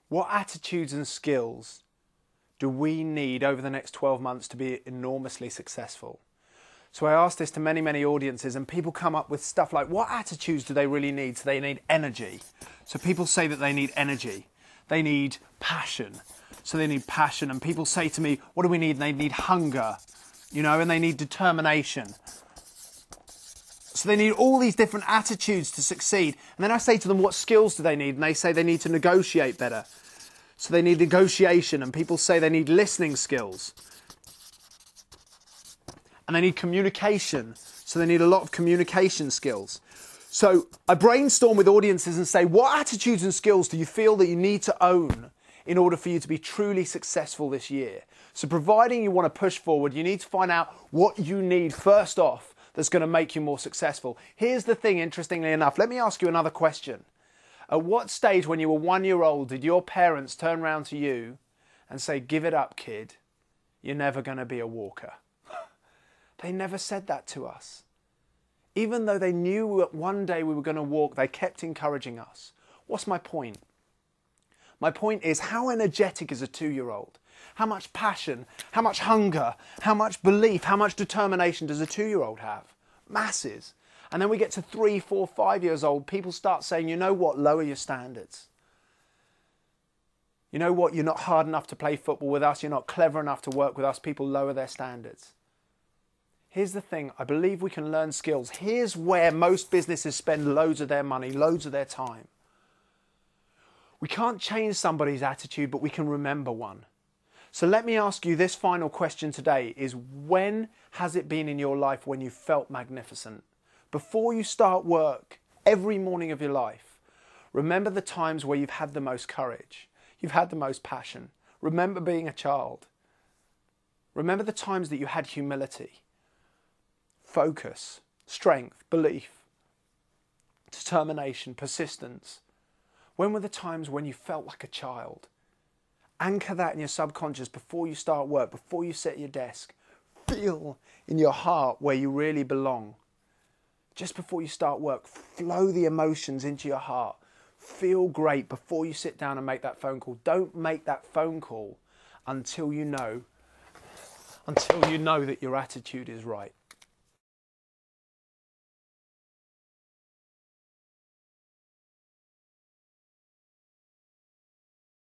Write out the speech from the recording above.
What attitudes and skills do we need over the next 12 months to be enormously successful? So I asked this to many, many audiences, and people come up with stuff like, what attitudes do they really need? So they need energy. So people say that they need energy. They need passion. So they need passion. And people say to me, what do we need? And they need hunger, you know, and they need determination. So they need all these different attitudes to succeed. And then I say to them, what skills do they need? And they say they need to negotiate better. So they need negotiation. And people say they need listening skills. And they need communication. So they need a lot of communication skills. So I brainstorm with audiences and say, what attitudes and skills do you feel that you need to own in order for you to be truly successful this year? So providing you want to push forward, you need to find out what you need first off that's going to make you more successful. Here's the thing, interestingly enough, let me ask you another question. At what stage when you were 1 year old did your parents turn around to you and say, give it up, kid, you're never going to be a walker? They never said that to us. Even though they knew that one day we were going to walk, they kept encouraging us. What's my point? My point is, how energetic is a 2-year-old? How much passion, how much hunger, how much belief, how much determination does a 2-year-old have? Masses. And then we get to 3, 4, 5 years old, people start saying, you know what, lower your standards. You know what, you're not hard enough to play football with us, you're not clever enough to work with us, people lower their standards. Here's the thing, I believe we can learn skills. Here's where most businesses spend loads of their money, loads of their time. We can't change somebody's attitude, but we can remember one. So let me ask you this final question today is, when has it been in your life when you felt magnificent? Before you start work, every morning of your life, remember the times where you've had the most courage, you've had the most passion. Remember being a child. Remember the times that you had humility, focus, strength, belief, determination, persistence. When were the times when you felt like a child? Anchor that in your subconscious before you start work, before you sit at your desk. Feel in your heart where you really belong. Just before you start work, flow the emotions into your heart. Feel great before you sit down and make that phone call. Don't make that phone call until you know that your attitude is right.